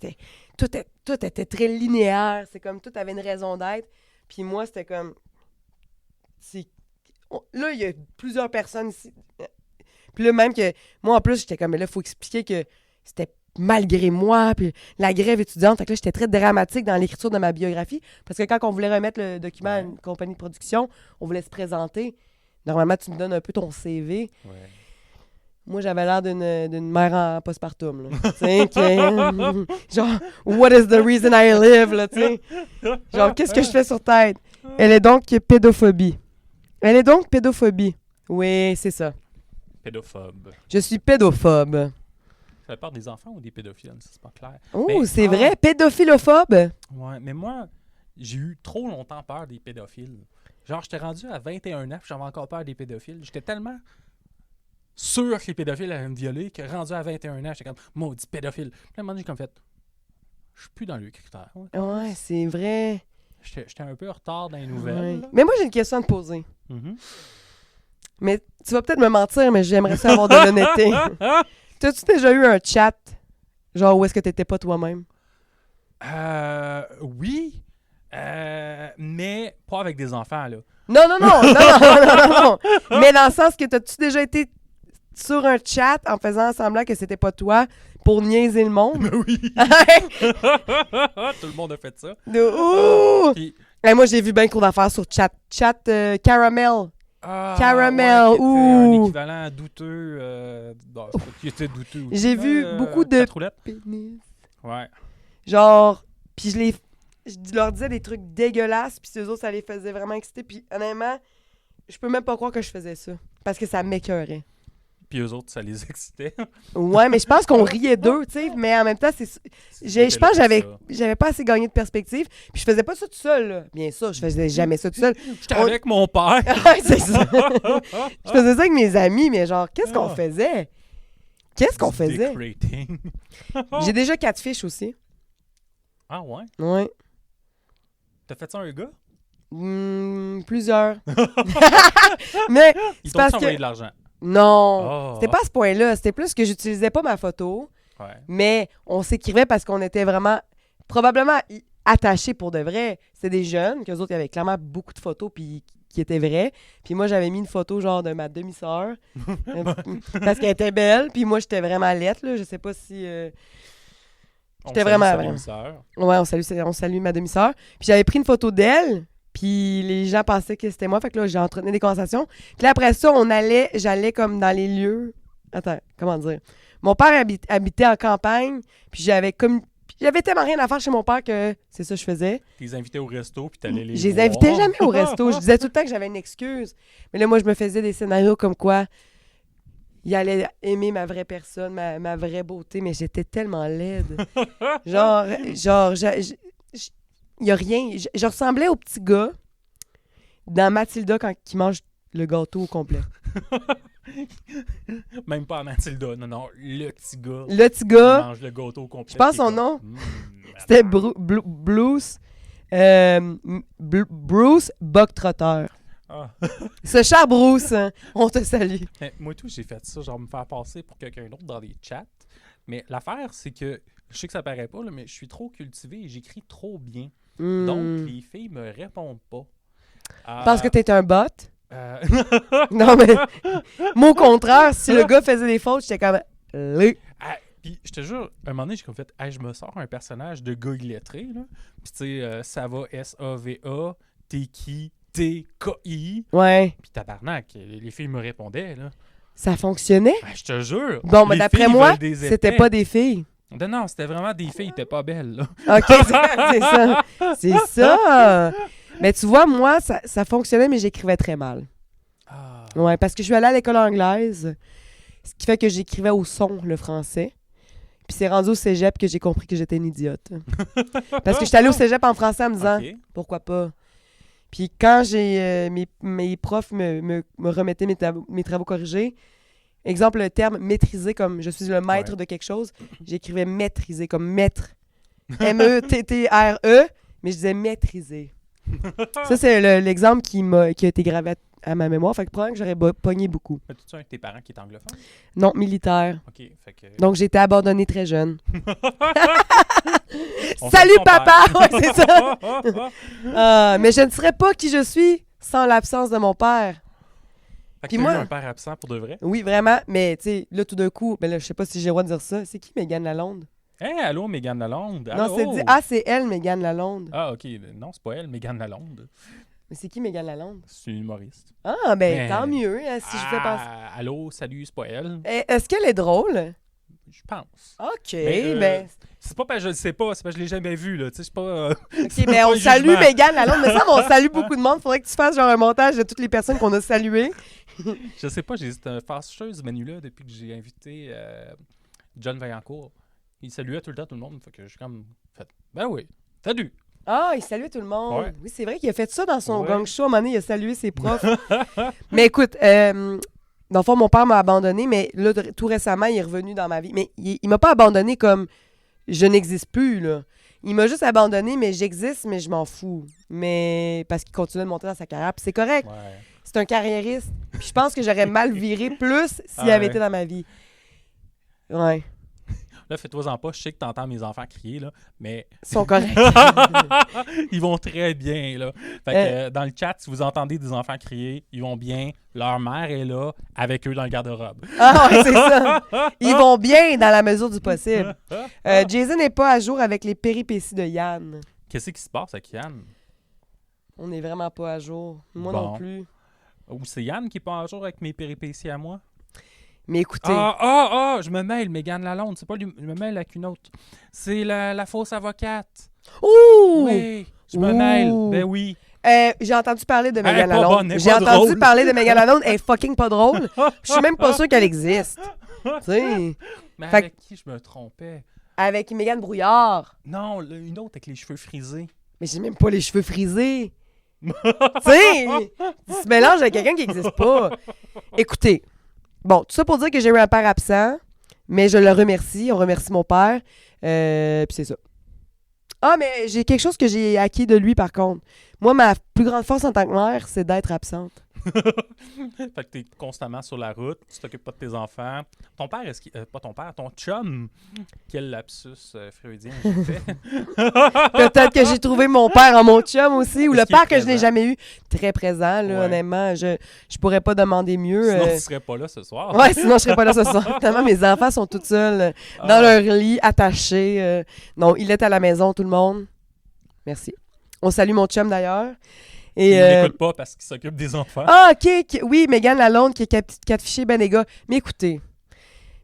tout était très linéaire. C'est comme tout avait une raison d'être. Puis moi, c'était comme... Là, il y a plusieurs personnes ici. Puis là, même que... Moi, en plus, j'étais comme... Mais là, il faut expliquer que c'était malgré moi. Puis la grève étudiante. Fait que là, j'étais très dramatique dans l'écriture de ma biographie. Parce que quand on voulait remettre le document à une compagnie de production, on voulait se présenter. Normalement, tu me donnes un peu ton CV. Ouais. Moi, j'avais l'air d'une mère en postpartum, là. Tu sais, genre, what is the reason I live, là, tu sais. Genre, qu'est-ce que je fais sur tête? Elle est donc pédophobie. Elle est donc pédophobie. Oui, c'est ça. Pédophobe. Je suis pédophobe. Ça fait peur des enfants ou des pédophiles? C'est pas clair. Oh, mais, c'est vrai? Pédophilophobe? Ouais, mais moi, j'ai eu trop longtemps peur des pédophiles. Genre, j'étais rendu à 21 ans, puis j'avais encore peur des pédophiles. J'étais tellement sûr que les pédophiles allaient me violer que rendu à 21 ans, j'étais comme maudit pédophile. Puis à un moment donné, j'ai comme fait, je suis plus dans le critère. Ouais, c'est vrai. J'étais un peu en retard dans les nouvelles. Ouais. Mais moi, j'ai une question à te poser. Mm-hmm. Mais tu vas peut-être me mentir, mais j'aimerais ça avoir de l'honnêteté. T'as-tu déjà eu un chat, genre où est-ce que t'étais pas toi-même? Oui. Mais pas avec des enfants, là. Non. Mais dans le sens que t'as-tu déjà été sur un chat en faisant semblant que c'était pas toi pour niaiser le monde? Oui. Tout le monde a fait ça. Puis... Hey, moi, j'ai vu bien trop d'affaires sur chat. Caramel. Caramel, ouais, un équivalent douteux. Qui était douteux aussi. J'ai vu beaucoup de pénis. Ouais. Genre, puis je leur disais des trucs dégueulasses, puis eux autres, ça les faisait vraiment exciter. Puis honnêtement, je peux même pas croire que je faisais ça. Parce que ça m'écœurait. Puis eux autres, ça les excitait. Ouais, mais je pense qu'on riait d'eux, tu sais. Mais en même temps, je pense que j'avais pas assez gagné de perspective. Puis je faisais pas ça tout seul, là. Bien sûr, je faisais jamais ça tout seul. J'étais avec mon père. C'est ça. Je faisais ça avec mes amis, mais genre, qu'est-ce qu'on faisait? Qu'est-ce qu'on faisait? J'ai déjà 4 fiches aussi. Ah ouais? Ouais. T'as fait ça à un gars? Plusieurs. Mais ils t'ont envoyé de l'argent? Non. C'était pas à ce point-là. C'était plus que j'utilisais pas ma photo. Ouais. Mais on s'écrivait parce qu'on était vraiment probablement attachés pour de vrai. C'était des jeunes, qu'eux autres, il y avait clairement beaucoup de photos puis qui étaient vraies. Puis moi, j'avais mis une photo genre de ma demi-sœur parce qu'elle était belle. Puis moi, j'étais vraiment laide, là. Je sais pas si... J'étais vraiment... demi-sœur. Ouais, on salue ma demi-sœur. Puis j'avais pris une photo d'elle, puis les gens pensaient que c'était moi. Fait que là, j'ai entretenu des conversations. Puis là, après ça, j'allais comme dans les lieux... Attends, comment dire? Mon père habitait en campagne, puis j'avais tellement rien à faire chez mon père que c'est ça que je faisais. Tu les invitais au resto, puis t'allais les Je les invitais jamais au resto. Je disais tout le temps que j'avais une excuse. Mais là, moi, je me faisais des scénarios comme quoi il allait aimer ma vraie personne, ma vraie beauté, mais j'étais tellement laide. genre, il y a rien. Je ressemblais au petit gars dans Mathilda qui mange le gâteau au complet. Même pas à Mathilda, non, le petit gars. Le petit gars. Qui mange le gâteau au complet. Je pense son nom. C'était Bruce Bucktrotter. Ah. Ce cher Bruce, hein, on te salue. Moi tout, j'ai fait ça, genre me faire passer pour quelqu'un d'autre dans les chats. Mais l'affaire, c'est que, je sais que ça paraît pas, là, mais je suis trop cultivé et j'écris trop bien. Donc, les filles me répondent pas. Parce que t'es un bot? Non, mais moi, au contraire, si le gars faisait des fautes, j'étais comme... Puis, je te jure, un moment donné, j'ai comme fait, je me sors un personnage de gars illettré, là. Puis, tu sais, ça va, S-A-V-A, t'es qui, T-K-I. Ouais. Puis, tabarnak, les filles me répondaient, là. Ça fonctionnait? Je te jure. Bon, mais d'après moi, c'était pas des filles. Non, c'était vraiment des filles, t'es pas belle, là. OK, c'est ça. C'est ça. Mais tu vois, moi, ça fonctionnait, mais j'écrivais très mal. Ah. Ouais, parce que je suis allée à l'école anglaise, ce qui fait que j'écrivais au son le français. Puis c'est rendu au cégep que j'ai compris que j'étais une idiote. Parce que j'étais allée au cégep en français en me disant, pourquoi pas? Puis quand mes profs me remettaient mes travaux corrigés, exemple, le terme « maîtriser » comme je suis le maître de quelque chose, j'écrivais « maîtriser » comme « maître ». M-E-T-T-R-E, mais je disais maîtriser. Ça, c'est l'exemple qui a été gravé à ma mémoire. Fait que probablement que j'aurais pogné beaucoup. As-tu un de tes parents qui est anglophone? Non, militaire. OK, fait que... Donc, j'ai été abandonnée très jeune. On Salut, fait ton papa! père. Ouais, c'est ça. Mais je ne serais pas qui je suis sans l'absence de mon père. Fait que Puis t'as moi- eu un père absent pour de vrai? Oui, vraiment. Mais, tu sais, là, tout d'un coup, ben là, je sais pas si j'ai le droit de dire ça. C'est qui, Mégane Lalonde? Hey, allô, Mégane Lalonde? Non, Allô? c'est elle, Mégane Lalonde. Ah, OK. Non, c'est pas elle, Mégane Lalonde. Mais c'est qui, Mégane Lalonde? C'est une humoriste. Ah, ben, Mais- tant mieux, hein, si je fais passer. Allô, salut, c'est pas elle. Est-ce qu'elle est drôle? Je pense. OK, Mais, ben... C'est pas parce que je le sais pas, c'est parce que je l'ai jamais vu, là. Tu sais, c'est pas... OK, ben, on pas un salue jugement. Mégane Lalonde. Mais ça, on salue beaucoup de monde. Faudrait que tu fasses genre un montage de toutes les personnes qu'on a saluées. Je sais pas, j'ai cette fâcheuse menu-là depuis que j'ai invité John Vaillancourt. Il saluait tout le temps tout le monde. Fait que j'ai comme fait, ben oui, salut. Ah, il saluait tout le monde. Ouais. Oui, c'est vrai qu'il a fait ça dans son Ouais. gang show. À un moment donné, il a salué ses profs. Mais écoute, dans le fond, mon père m'a abandonné, mais là, tout récemment, il est revenu dans ma vie. Mais il m'a pas abandonné comme je n'existe plus, là. Il m'a juste abandonné, mais j'existe, mais je m'en fous. Mais parce qu'il continue de monter dans sa carrière. Puis c'est correct. Ouais. C'est un carriériste. Puis je pense que j'aurais mal viré plus s'il Ah avait ouais. été dans ma vie. Ouais. Là, fais-toi-en pas, je sais que t'entends mes enfants crier, là, mais Ils sont corrects. ils vont très bien, là. Fait que dans le chat, si vous entendez des enfants crier, ils vont bien. Leur mère est là, avec eux dans le garde-robe. Ah ouais, c'est ça. Ils vont bien dans la mesure du possible. Jason n'est pas à jour avec les péripéties de Yann. Qu'est-ce qui se passe avec Yann? On n'est vraiment pas à jour. Moi Bon. non plus. Ou c'est Yann qui est pas un jour avec mes péripéties à moi? Mais écoutez, Je me mêle, Mégane Lalonde. C'est pas lui, je me mêle avec une autre. C'est la fausse avocate. ouh! Oui, je me Ouh. mêle. Ben oui. J'ai entendu parler de Elle est Mégane pas Lalonde. bonne, elle est J'ai pas entendu drôle. parler de Mégane Lalonde. Elle est fucking pas drôle. Je suis même pas sûre qu'elle existe. Tu sais, Mais Fait avec qui je me trompais? avec Mégane Brouillard. Non, une autre avec les cheveux frisés. Mais j'ai même pas les cheveux frisés. Tu sais, tu se mélanges avec quelqu'un qui n'existe pas. Écoutez, bon, tout ça pour dire que j'ai eu un père absent, mais je le remercie. On remercie mon père. Puis c'est ça. Ah, mais j'ai quelque chose que j'ai acquis de lui, par contre. Moi, ma plus grande force en tant que mère, c'est d'être absente. Fait que t'es constamment sur la route, tu t'occupes pas de tes enfants. Ton père, est-ce qu'il... pas ton père, ton chum. Quel lapsus freudien j'ai fait. Peut-être que j'ai trouvé mon père en mon chum aussi, ou Est-ce le qu'il est père que je n'ai présent? jamais eu. Très présent, là, Ouais. honnêtement. Je pourrais pas demander mieux. Sinon, tu serais pas là ce soir. Ouais, sinon, je serais pas là ce soir. Tellement mes enfants sont tous seuls dans Ah. leur lit, attachés. Non, il est à la maison, tout le monde. Merci. On salue mon chum, d'ailleurs. Et, Il n'écoute pas parce qu'il s'occupe des enfants. Ah, OK. Oui, Mégane Lalonde qui a catfiché ben des gars. Mais écoutez,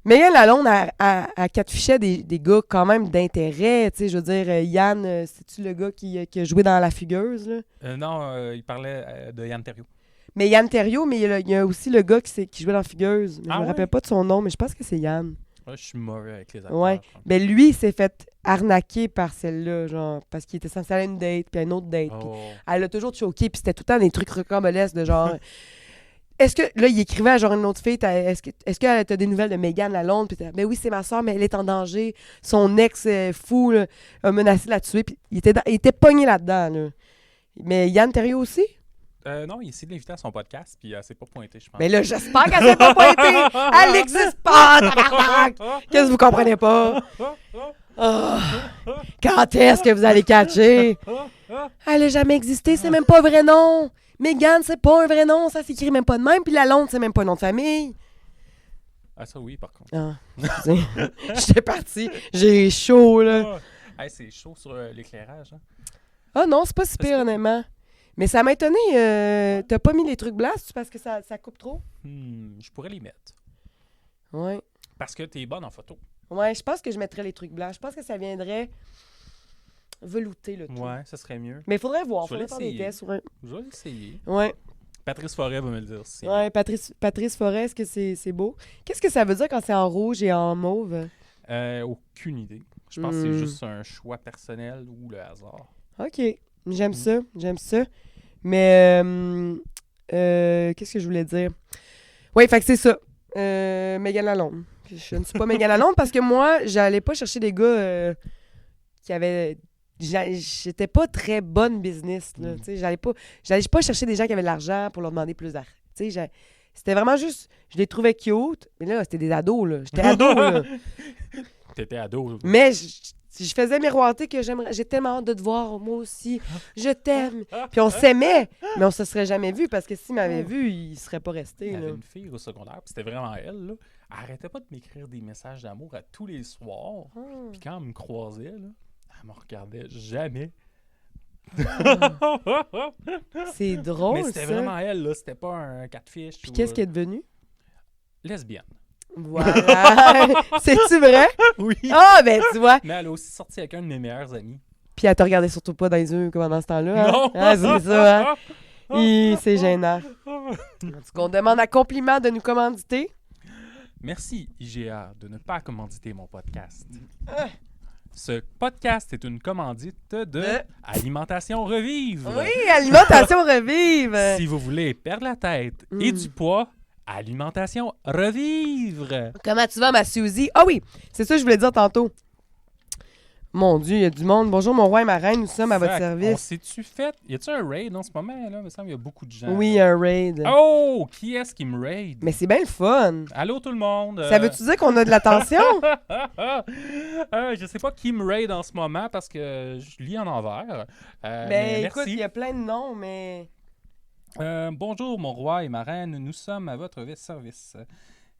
Mégane Lalonde a catfiché des gars quand même d'intérêt. Tu sais, je veux dire, Yann, c'est-tu le gars qui a joué dans La Fugueuse, là? Non, il parlait de Yann Terriot. Mais Yann Terriot, mais il y a aussi le gars qui jouait dans La Fugueuse. Mais Ah je me ouais? rappelle pas de son nom, mais je pense que c'est Yann. Ouais, je suis mauvais avec les acteurs. Ouais. je pense. Ben lui, il s'est fait arnaquer par celle-là, genre, parce qu'il était censé aller à une date, puis à une autre date. puis Oh. elle a toujours choqué, puis c'était tout le temps des trucs rocambolesques de genre... Est-ce que, là, il écrivait à genre une autre fille, est-ce qu'elle a des nouvelles de Mégane Lalonde? Puis ben oui, c'est ma soeur, mais elle est en danger. Son ex fou là, a menacé de la tuer, puis il était pogné là-dedans, là. Mais Yann Terriot aussi? Non, il essaie de l'inviter à son podcast, puis elle s'est pas pointée, je pense. Mais là, j'espère qu'elle s'est pas pointée! Elle n'existe pas, tabarnak! Qu'est-ce que vous comprenez pas? Ah, quand est-ce que vous allez catcher? Elle n'a jamais existé, c'est même pas un vrai nom. Mégane, c'est pas un vrai nom, ça s'écrit même pas de même. Puis Lalonde, c'est même pas un nom de famille. Ah, ça oui, par contre. Ah, excusez. J'étais partie. J'ai chaud, là. Hey, c'est chaud sur l'éclairage. Hein? Ah non, c'est pas si pire, honnêtement. Mais ça m'a étonné. T'as pas mis les trucs blancs, c'est parce que ça coupe trop? Je pourrais les mettre. Ouais. Parce que t'es bonne en photo. Ouais, je pense que je mettrais les trucs blancs. Je pense que ça viendrait velouter le tout. Ouais, ça serait mieux. Mais il faudrait voir, Je vais faudrait faire des l'essayer. tests. Ouais. Je vais essayer. Ouais. Patrice Forêt va me le dire. Si. Ouais, Patrice Forêt, est-ce que c'est beau? Qu'est-ce que ça veut dire quand c'est en rouge et en mauve? Aucune idée. Je pense que c'est Hmm. juste un choix personnel ou le hasard. OK. J'aime ça. Mais, qu'est-ce que je voulais dire? Oui, fait que c'est ça. Mégane Lalonde. Je ne suis pas Mégane Lalonde parce que moi, j'allais pas chercher des gars qui avait... J'étais pas très bonne business, là. Tu sais, j'allais pas chercher des gens qui avaient de l'argent pour leur demander plus d'argent. Tu sais, c'était vraiment juste... Je les trouvais cute, mais là, c'était des ados, là. J'étais ado, là. T'étais ado. Mais je faisais miroiter que j'ai tellement hâte de te voir, moi aussi. Je t'aime. Puis on s'aimait, mais on se serait jamais vu parce que s'il m'avait vu, il serait pas resté. Il y là. avait une fille au secondaire, puis c'était vraiment elle, là. Elle arrêtait pas de m'écrire des messages d'amour à tous les soirs. Puis quand elle me croisait, là, elle me regardait jamais. C'est drôle, Mais c'était ça. vraiment elle, là. C'était pas un catfish. Puis qu'est-ce qui est devenu? Lesbienne. Voilà. C'est-tu vrai? Oui. Ah, ben tu vois. Mais elle a aussi sorti avec un de mes meilleurs amis. Puis elle te regardait surtout pas dans les yeux comme pendant ce temps-là. Hein? Non! Ah, c'est ça, hein? C'est gênant. En tout cas, on demande à Compliment de nous commanditer. Merci, IGA, de ne pas commanditer mon podcast. Ce podcast est une commandite de Alimentation Revive. Oui, Alimentation Revive. Si vous voulez perdre la tête et du poids, Alimentation Revivre. Comment tu vas, ma Suzy? Ah oui, c'est ça que je voulais dire tantôt. Mon Dieu, il y a du monde. Bonjour, mon roi et ma reine, nous sommes à votre On service. s'est-tu fait... Y a-tu un raid en ce moment, là? Il me semble qu'il y a beaucoup de gens. Oui, un raid. Oh! Qui est-ce qui me raid? Mais c'est bien le fun. Allô, tout le monde? Ça veut-tu dire qu'on a de l'attention? Je sais pas qui me raid en ce moment parce que je lis en envers. Mais écoute, merci. il y a plein de noms, mais... Bonjour, mon roi et ma reine. Nous sommes à votre service.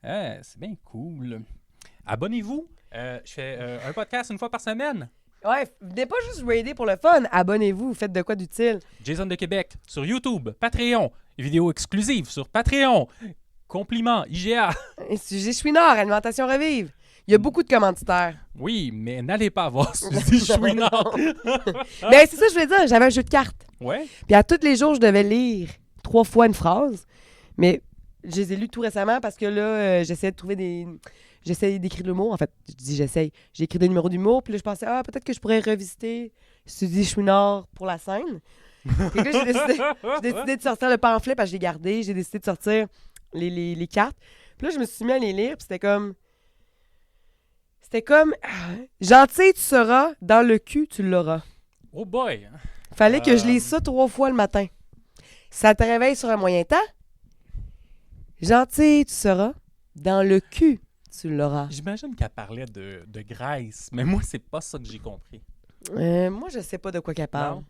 C'est bien cool. Abonnez-vous. Je fais un podcast une fois par semaine. Ouais, venez pas juste raider pour le fun. Abonnez-vous, faites de quoi d'utile. Jason de Québec sur YouTube, Patreon, vidéos exclusives sur Patreon, Compliment, IGA. Sujet Chouinard, Alimentation Revive. Il y a beaucoup de commanditaires. Oui, mais n'allez pas voir Suzy Chouinard. Mais c'est ça que je voulais dire, j'avais un jeu de cartes. Ouais. Puis à tous les jours, je devais lire 3 fois une phrase. Mais je les ai lus tout récemment parce que là, j'essayais de trouver des... J'essayais d'écrire l'humour. En fait, je dis j'essaye. J'ai écrit des numéros d'humour. Puis là, je pensais, peut-être que je pourrais revisiter Suzy Chouinard pour la scène. Puis là, j'ai décidé de sortir le pamphlet parce que je l'ai gardé. J'ai décidé de sortir les cartes. Puis là, je me suis mis à les lire. Puis c'était comme... gentil, tu seras. Dans le cul, tu l'auras. Oh boy. Fallait que je lise ça 3 fois le matin. Ça te réveille sur un moyen temps? Gentil, tu seras. Dans le cul, tu l'auras. J'imagine qu'elle parlait de Grace, mais moi, c'est pas ça que j'ai compris. Moi, je sais pas de quoi qu'elle parle.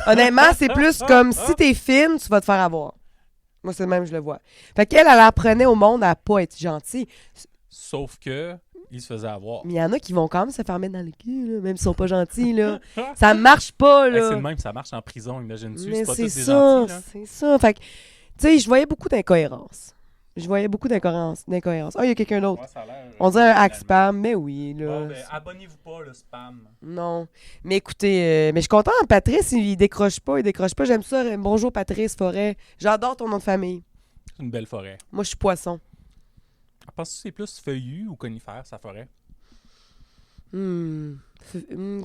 Honnêtement, c'est plus comme si t'es fine, tu vas te faire avoir. Moi, c'est le même, je le vois. Fait qu'elle, elle apprenait au monde à pas être gentille. Sauf que il se faisait avoir. Mais il y en a qui vont quand même se faire mettre dans le cul, là, même s'ils sont pas gentils. Là. Ça marche pas, là. C'est le même, ça marche en prison, imagine-tu. Mais C'est pas tous c'est des ça, gentils, là. c'est ça. Fait que, tu sais, je voyais beaucoup d'incohérences. Ah, il y a quelqu'un d'autre. Ouais, ça a l'air, On dirait un hack finalement. spam, mais oui, là. Bon, ben, abonnez-vous pas, le spam. Non. Mais écoutez, mais je suis content. Patrice, il décroche pas. J'aime ça. Bonjour, Patrice Forêt. J'adore ton nom de famille. C'est une belle forêt. Moi, je suis poisson. Penses-tu que c'est plus feuillu ou conifère, sa forêt?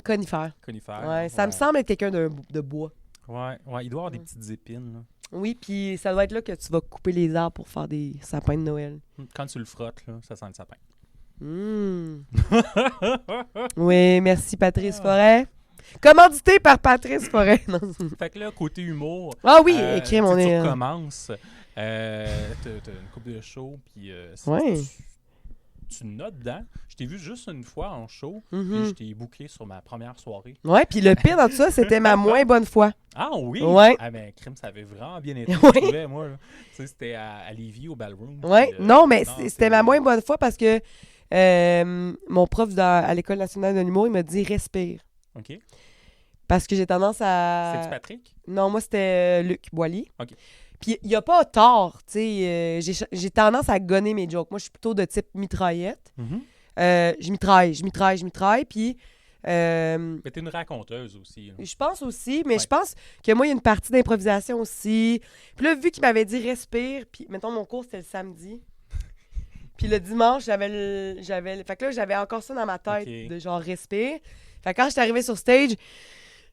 Conifère. Conifère. Ouais, ça me semble être quelqu'un de bois. Ouais, il doit y avoir des petites épines, là. Oui, puis ça doit être là que tu vas couper les arbres pour faire des sapins de Noël. Quand tu le frottes, là, ça sent le sapin. Oui, merci Patrice Forêt. Commandité par Patrice Forêt. Non. Fait que là, côté humour... Ah oui, écris mon tu nez. recommences, t'as une coupe de show, puis Ouais. tu notes dedans. Je t'ai vu juste une fois en show, Mhm. puis je t'ai booké sur ma première soirée. Ouais, puis le pire dans tout ça, c'était ma moins bonne fois. Ah oui? Ouais. Ah ben, crime, ça avait vraiment bien été, Ouais. je trouvais, moi. Là. Tu sais, c'était à Lévis, au Ballroom. Ouais, puis, non, mais non, c'était ma moins bonne fois parce que mon prof à l'École nationale de l'humour, il m'a dit « respire OK. ». Parce que j'ai tendance à... C'est-tu Patrick? Non, moi, c'était Luc Boilly. OK. Puis il n'y a pas tort, tu sais. J'ai tendance à gonner mes jokes. Moi, je suis plutôt de type mitraillette. Mhm. Je mitraille. Puis... Mais t'es une raconteuse aussi. Là. je pense aussi, mais Ouais. je pense que moi, il y a une partie d'improvisation aussi. Puis là, vu qu'il m'avait dit respire, puis mettons, mon cours, c'était le samedi. Puis le dimanche, j'avais... Fait que là, j'avais encore ça dans ma tête, Ok. de genre respire. Fait que quand j'étais arrivée sur stage,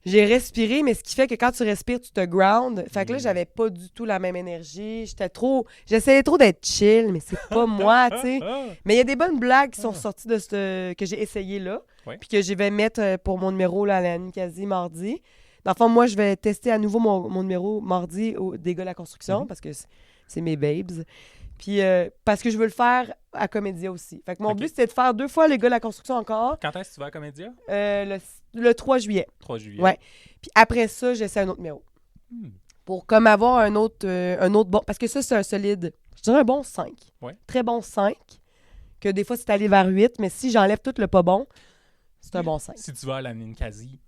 j'ai respiré, mais ce qui fait que quand tu respires, tu te ground. Fait que là, j'avais pas du tout la même énergie. J'essayais trop d'être chill, mais c'est pas moi, tu sais. Mais il y a des bonnes blagues qui sont sorties de que j'ai essayé là, Ouais. puis que je vais mettre pour mon numéro là, à la Nicasie mardi. Dans le fond, moi, je vais tester à nouveau mon numéro mardi des gars de la construction, parce que c'est mes babes. Puis parce que je veux le faire à Comédia aussi. Fait que mon but, c'est de faire 2 fois les gars de la construction encore. Quand est-ce que tu vas à Comédia? Le 3 juillet. 3 juillet. Ouais. Puis après ça, j'essaie un autre numéro. Hmm. Pour comme avoir un autre bon... Parce que ça, c'est un solide... Je dirais un bon 5. Ouais. Très bon 5. Que des fois, c'est allé vers 8. Mais si j'enlève tout le pas bon, c'est un bon 5. Si tu vas à la Ninkasi,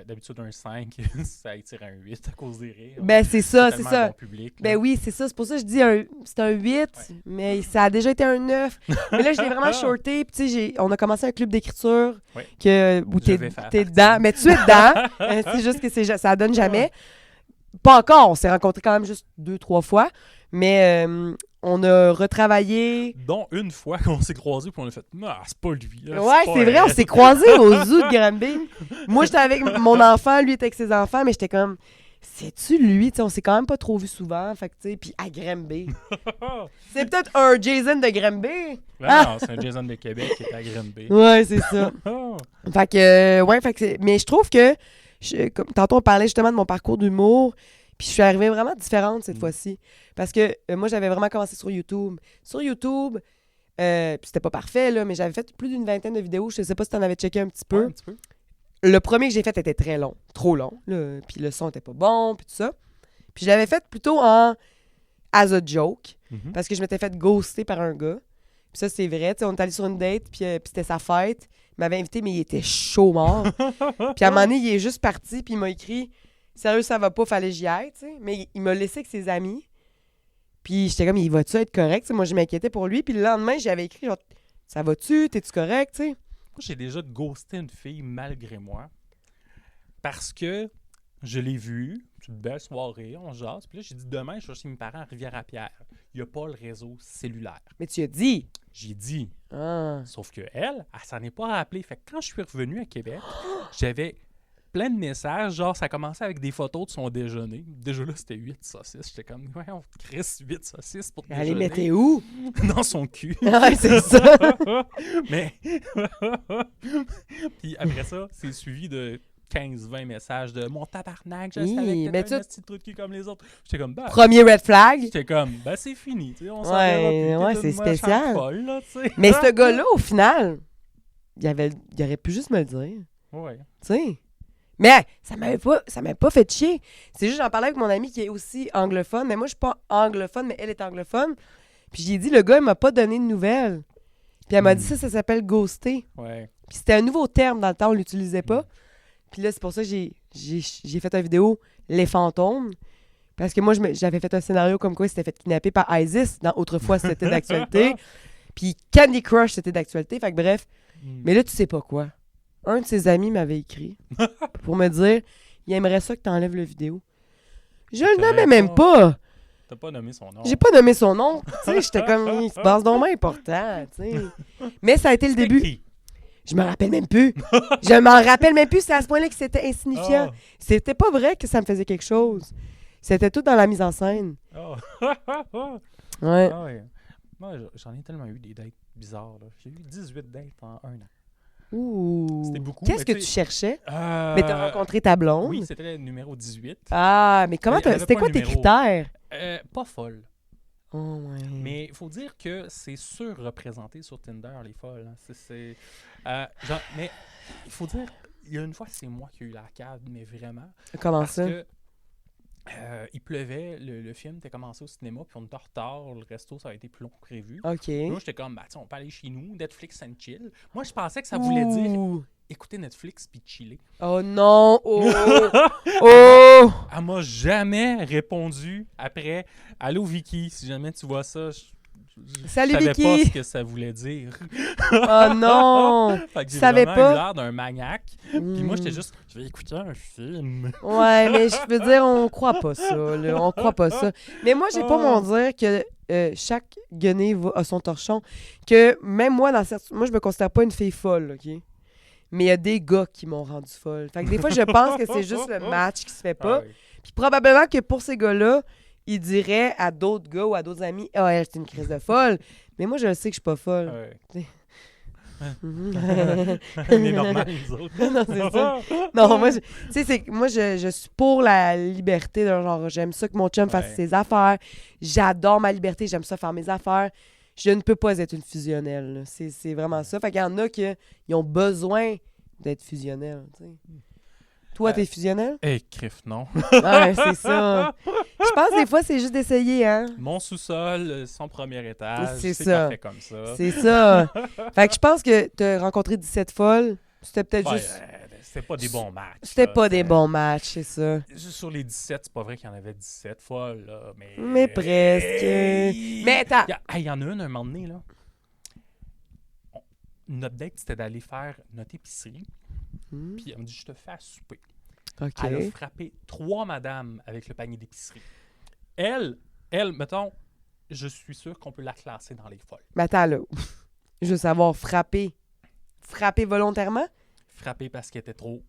d'habitude un 5, ça étire un 8 à cause des rires. Ben, c'est ça, c'est tellement ça. un bon public, Ben oui, c'est ça. C'est pour ça que je dis c'est un 8, mais ça a déjà été un 9. Mais là, je l'ai vraiment shorté. Puis, tu sais, on a commencé un club d'écriture où t'es dedans. Mais tu es dedans. C'est juste que ça donne jamais. Pas encore. On s'est rencontrés quand même juste 2-3 fois. Mais on a retravaillé. Dont une fois qu'on s'est croisés puis on a fait « Ah, c'est pas lui. » Ouais, c'est vrai. On s'est croisés au zoo de Granby. Moi, j'étais avec mon enfant. Lui était avec ses enfants. Mais j'étais comme... C'est-tu lui? T'sais, on s'est quand même pas trop vu souvent. Fait que, tu sais, puis à Granby. C'est peut-être un Jason de Granby. Non, c'est un Jason de Québec qui est à Granby. Ouais, c'est ça. Fait que, mais je trouve que, comme tantôt on parlait justement de mon parcours d'humour, puis je suis arrivée vraiment différente cette fois-ci. Parce que moi, j'avais vraiment commencé sur YouTube. Sur YouTube, puis c'était pas parfait, là, mais j'avais fait plus d'une 20aine de vidéos. Je sais pas si t'en avais checké un petit peu. Ouais, un petit peu. Le premier que j'ai fait était très long, trop long. Là, puis le son était pas bon, puis tout ça. Puis je l'avais fait plutôt en as a joke, parce que je m'étais fait ghoster par un gars. Puis ça, c'est vrai. On est allé sur une date, puis c'était sa fête. Il m'avait invité, mais il était chaud mort. Puis à un moment donné, il est juste parti, puis il m'a écrit « Sérieux, ça va pas, fallait que j'y aille. » Mais il m'a laissé avec ses amis. Puis j'étais comme « Il va-tu être correct? » Moi, je m'inquiétais pour lui. Puis le lendemain, j'avais écrit genre « Ça va-tu? T'es-tu correct? » T'sais? Moi, j'ai déjà ghosté une fille malgré moi parce que je l'ai vue, une belle soirée, on jase. Puis là, j'ai dit demain, je vais chez mes parents à Rivière-à-Pierre. Il n'y a pas le réseau cellulaire. Mais tu as dit. J'ai dit. Ah. Sauf que elle s'en est pas rappelée. Fait que quand je suis revenu à Québec, j'avais plein de messages. Genre, ça commençait avec des photos de son déjeuner. Déjà là, c'était 8 saucisses. J'étais comme, ouais, on crisse 8 saucisses pour déjeuner. Elle les mettait où? Dans son cul. Ouais, c'est ça. Mais. Puis après ça, c'est suivi de 15-20 messages de mon tabarnak, je savais que t'étais un petit trou de cul comme les autres. J'étais comme, bah. Premier red flag. J'étais comme, ben c'est fini. Tu sais, on s'en ouais, plus. C'est spécial. Folle, là, mais ce gars-là, au final, il aurait pu juste me le dire. Ouais. Tu sais. Mais ça m'avait pas fait chier. C'est juste, j'en parlais avec mon ami qui est aussi anglophone. Mais moi, je suis pas anglophone, mais elle est anglophone. Puis j'ai dit, le gars, il m'a pas donné de nouvelles. Puis elle m'a dit ça s'appelle ghoster. Ouais. Puis c'était un nouveau terme dans le temps, on l'utilisait pas. Puis là, c'est pour ça que j'ai fait une vidéo Les fantômes. Parce que moi, j'avais fait un scénario comme quoi il s'était fait kidnapper par ISIS. Autrefois, c'était d'actualité. Puis Candy Crush, c'était d'actualité. Fait que bref. Mais là, tu sais pas quoi. Un de ses amis m'avait écrit pour me dire il aimerait ça que tu enlèves la vidéo. Je le nommais même pas. T'as pas nommé son nom. J'ai pas nommé son nom. Tu sais, j'étais comme, il se passe donc important. Tu sais. Mais ça a été le début. Qui? Je me rappelle même plus. Je m'en rappelle même plus. C'est à ce point-là que c'était insignifiant. Oh. C'était pas vrai que ça me faisait quelque chose. C'était tout dans la mise en scène. Oh. Ouais. Ah ouais. Moi, j'en ai tellement eu des dates bizarres. Là. J'ai eu 18 dates en un an. Ouh. C'était beaucoup. Qu'est-ce que tu cherchais? Mais Mais t'as rencontré ta blonde? Oui, c'était le numéro 18. Ah, mais comment c'était quoi tes critères? Pas folle. Oh, ouais. Mais il faut dire que c'est surreprésenté sur Tinder, les folles. Hein. Mais il faut dire, il y a une fois, c'est moi qui ai eu la cave, mais vraiment. Comment parce ça? Que, il pleuvait, le film était commencé au cinéma, puis on était en retard, le resto, ça a été plus long que prévu. OK. Moi, j'étais comme, on peut aller chez nous, Netflix and chill. Moi, je pensais que ça voulait dire écouter Netflix puis chiller. Oh non! Oh! Oh! Elle m'a jamais répondu après « Allô, Vicky, si jamais tu vois ça, Salut, je savais Vicky! pas ce que ça voulait dire. » Oh non! Fait que j'ai savais vraiment pas? eu l'air d'un maniaque. Puis moi, j'étais juste « Je vais écouter un film. » Ouais, mais je veux dire, on croit pas ça. Là. On croit pas ça. Mais moi, j'ai pas mon dire que chaque guenille a son torchon. Que même moi, moi, je me considère pas une fille folle, OK? mais il y a des gars qui m'ont rendu folle. Fait que des fois, je pense que c'est juste le match qui se fait pas. Ah oui. Puis probablement que pour ces gars-là, ils diraient à d'autres gars ou à d'autres amis « Ah, elle, c'est une crise de folle. » Mais moi, je sais que je suis pas folle. Ouais. Mhm. On est normal, nous autres. Non, c'est ça. Non, moi, tu sais, c'est que moi, je suis pour la liberté. Genre, j'aime ça que mon chum fasse Ouais. ses affaires. J'adore ma liberté. J'aime ça faire mes affaires. Je ne peux pas être une fusionnelle. Là. C'est vraiment ça. Fait qu'il y en a qui ont besoin d'être fusionnels. Tu sais. Toi, t'es fusionnel? Crif, non. Ouais, c'est ça. Je pense des fois, c'est juste d'essayer, hein? Mon sous-sol, son premier étage, C'est c'est ça. parfait comme ça. C'est ça. Fait que je pense que t'as rencontré 17 folles. C'était peut-être Ouais, juste... c'était pas des bons matchs. C'était là, pas des c'était- bons matchs, c'est ça. Juste sur les 17, c'est pas vrai qu'il y en avait 17 folles, là, mais... Mais presque. Mais attends. Il y en a une, un moment donné, là. Notre date, c'était d'aller faire notre épicerie. Hmm, Puis elle me dit, je te fais à souper. OK. Elle a frappé 3 madames avec le panier d'épicerie. Elle, mettons, je suis sûr qu'on peut la classer dans les folles. Mais attends, là. Je veux savoir, frapper. Frapper volontairement? Frappée parce qu'elle était trop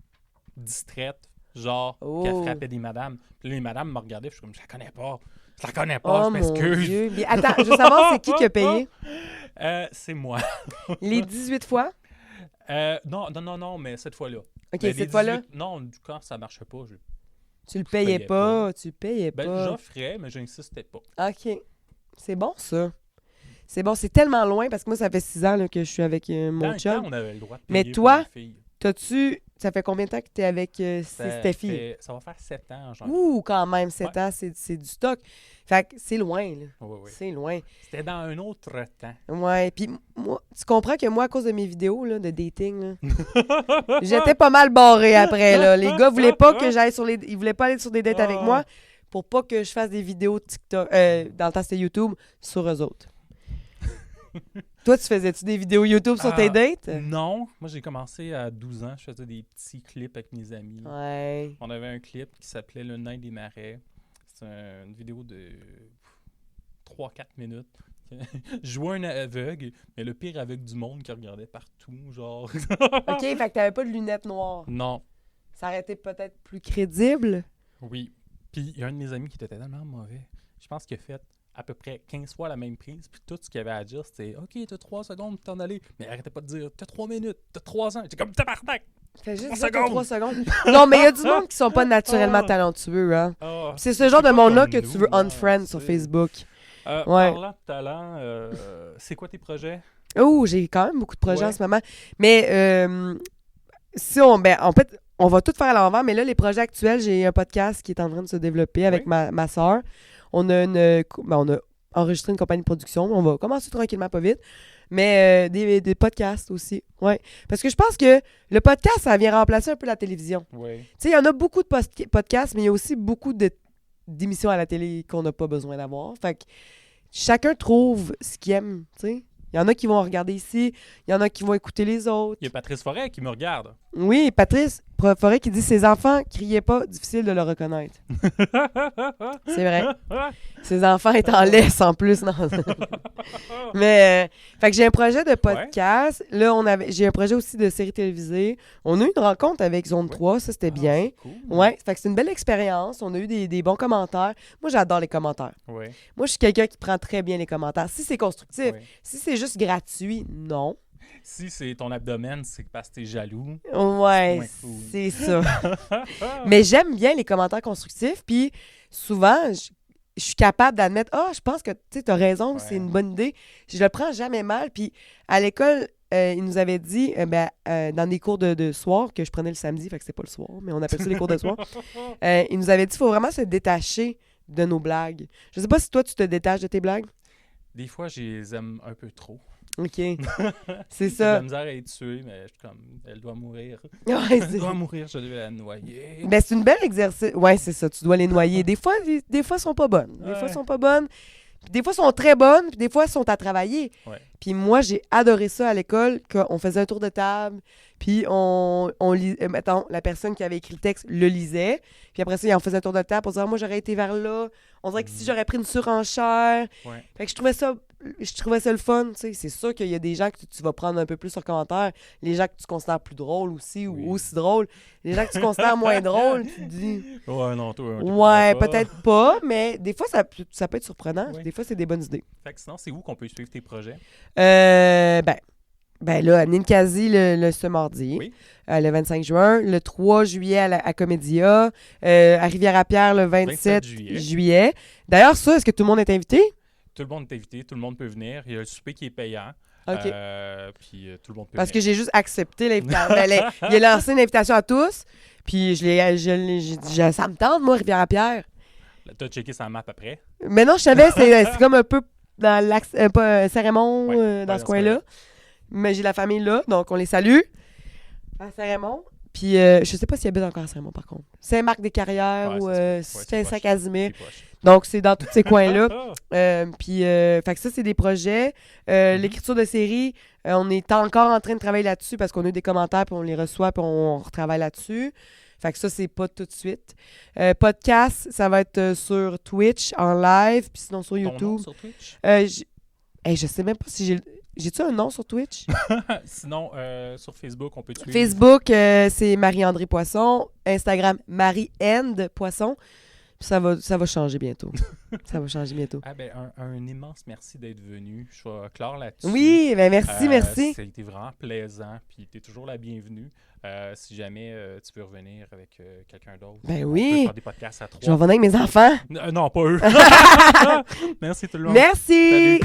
distraite, genre Oh. qu'elle frappait des madames. Puis les madames me regardaient, puis je suis comme, je la connais pas. Je la connais pas, Oh je mon m'excuse. Dieu. Mais attends, je veux savoir, c'est qui a payé? C'est moi. Les 18 fois? Non, mais cette fois-là. OK, Mais les cette fois-là, 18 Non, quand ça marchait pas, tu le payais payais pas. Tu le payais ben, pas. j'offrais, mais j'insistais pas. OK. C'est bon, ça. C'est bon, c'est tellement loin parce que moi, ça fait 6 ans là, que je suis avec Dans mon le chum. temps, on avait le droit de Mais payer toi, pour les filles. T'as-tu... Ça fait combien de temps que t'es avec Steffi? Ça va faire 7 ans en janvier. Ouh, quand même, 7 ans, c'est du stock. Fait que c'est loin, là. Oui, oui. C'est loin. C'était dans un autre temps. Ouais, puis moi, tu comprends que moi, à cause de mes vidéos là, de dating, là, j'étais pas mal barré après, là. Les gars voulaient pas que j'aille sur les... Ils voulaient pas aller sur des dates avec moi pour pas que je fasse des vidéos TikTok... dans le temps, c'était YouTube, sur eux autres. Toi, tu faisais-tu des vidéos YouTube sur tes dates? Non. Moi, j'ai commencé à 12 ans. Je faisais des petits clips avec mes amis. Ouais. On avait un clip qui s'appelait Le Nain des Marais. C'est une vidéo de 3-4 minutes. Je jouais un aveugle, mais le pire aveugle du monde qui regardait partout, genre. OK, fait que t'avais pas de lunettes noires. Non. Ça aurait été peut-être plus crédible. Oui. Puis il y a un de mes amis qui était tellement mauvais. Je pense qu'il a fait à peu près 15 fois la même prise. Puis tout ce qu'il avait à dire, c'était OK, t'as 3 secondes pour t'en aller. Mais arrêtez pas de dire t'as 3 minutes, t'as 3 ans. J'étais comme tabarnak. Fais juste 3 dire que secondes. 3 secondes. Non, mais il y a du monde qui sont pas naturellement talentueux, hein. Ah, C'est ce genre de pas monde-là comme que nous, tu veux là, unfriend sur c'est- Facebook. Ouais. Parlant de talent, c'est quoi tes projets? Oh, j'ai quand même beaucoup de projets Ouais. en ce moment. Mais si on... Ben, en fait, on va tout faire à l'envers, mais là, les projets actuels, j'ai un podcast qui est en train de se développer avec Oui. ma soeur. On a on a enregistré une compagnie de production. On va commencer tranquillement, pas vite. Mais des podcasts aussi. Ouais. Parce que je pense que le podcast, ça vient remplacer un peu la télévision. Oui. Tu sais, il y en a beaucoup de podcasts, mais il y a aussi beaucoup d'émissions à la télé qu'on n'a pas besoin d'avoir. Fait que chacun trouve ce qu'il aime, tu sais. Il y en a qui vont regarder ici, il y en a qui vont écouter les autres. Il y a Patrice Forêt qui me regarde. Oui, Patrice Forêt qui dit « Ses enfants criaient pas, difficile de le reconnaître. » C'est vrai. Ses enfants étant laisses en plus. Non. Mais, fait que j'ai un projet de podcast. Là, j'ai un projet aussi de série télévisée. On a eu une rencontre avec Zone 3, ça c'était bien. Cool. Ouais, fait que c'est une belle expérience. On a eu des bons commentaires. Moi, j'adore les commentaires. Ouais. Moi, je suis quelqu'un qui prend très bien les commentaires. Si c'est constructif, Ouais. si c'est juste gratuit, non. Si c'est ton abdomen, c'est parce que t'es jaloux. Ouais, moins cool. c'est ça. Mais j'aime bien les commentaires constructifs. Puis souvent, je suis capable d'admettre, je pense que tu as raison, Ouais. c'est une bonne idée. Je le prends jamais mal. Puis à l'école, ils nous avaient dit, dans des cours de soir, que je prenais le samedi, fait que c'est pas le soir, mais on appelle ça les cours de soir. Ils nous avaient dit qu'il faut vraiment se détacher de nos blagues. Je sais pas si toi, tu te détaches de tes blagues. Des fois, je les aime un peu trop. OK. C'est J'ai de ça. la misère à être tuée, mais je suis comme, elle doit mourir. Ouais, Elle c'est... doit mourir, je devais la noyer. Ben, c'est une belle exercice. Ouais, c'est ça. Tu dois les noyer. Des fois, elles sont pas bonnes. Des fois, elles sont pas bonnes. Puis des fois, elles sont très bonnes. Puis des fois, elles sont à travailler. Ouais. Puis moi, j'ai adoré ça à l'école, qu'on faisait un tour de table. Puis on mettons, la personne qui avait écrit le texte le lisait. Puis après ça, on faisait un tour de table pour dire, moi, j'aurais été vers là. On dirait que si j'aurais pris une surenchère. Ouais. Fait que je trouvais ça je trouvais ça le fun, tu sais. C'est sûr qu'il y a des gens que tu vas prendre un peu plus sur commentaire, les gens que tu considères plus drôles aussi, ou aussi drôles. Les gens que tu considères moins drôles, tu te dis... Ouais, non, toi... Ouais, peut-être pas, mais des fois, ça peut être surprenant. Oui. Des fois, c'est des bonnes idées. Fait que sinon, c'est où qu'on peut suivre tes projets? Ben là, à Ninkasi ce mardi, Oui. le 25 juin, le 3 juillet à Comédia, à Rivière-à-Pierre le 27 juillet. D'ailleurs, ça, est-ce que tout le monde est invité? Tout le monde est invité, tout le monde peut venir. Il y a le souper qui est payant. OK. Puis tout le monde peut Parce que venir. j'ai juste accepté l'invitation. Il a lancé une invitation à tous, puis ça me tente, moi, Rivière-à-Pierre. T'as checké sa map après? Mais non, je savais, c'est comme un peu dans l'axe, pas Saint-Raymond, Ouais, dans ce coin-là. Mais j'ai la famille là, donc on les salue. À Saint-Raymond. Puis je sais pas s'il habite encore à Saint-Raymond, par contre. Saint-Marc-des-Carrières ou Saint-Casimir. Donc, c'est dans tous ces coins-là. Puis, fait que ça, c'est des projets. L'écriture de série, on est encore en train de travailler là-dessus parce qu'on a eu des commentaires, puis on les reçoit, puis on retravaille là-dessus. Fait que ça, c'est pas tout de suite. Podcast, ça va être sur Twitch, en live, puis sinon sur YouTube. Ton nom sur Twitch? Je sais même pas si j'ai-tu un nom sur Twitch? Sinon, sur Facebook, on peut te suivre. Facebook, c'est Marie-André Poisson. Instagram, Marie-End Poisson. Puis ça va changer bientôt. Ça va changer bientôt. Ah ben, un immense merci d'être venu. Je vais clore là-dessus. Oui, ben merci. Ça a été vraiment plaisant. Puis tu es toujours la bienvenue. Si jamais tu veux revenir avec quelqu'un d'autre. Ben on oui. peut faire des podcasts à 3. Je vais revenir avec mes enfants. Non, pas eux. Merci tout le monde. Merci. Salut.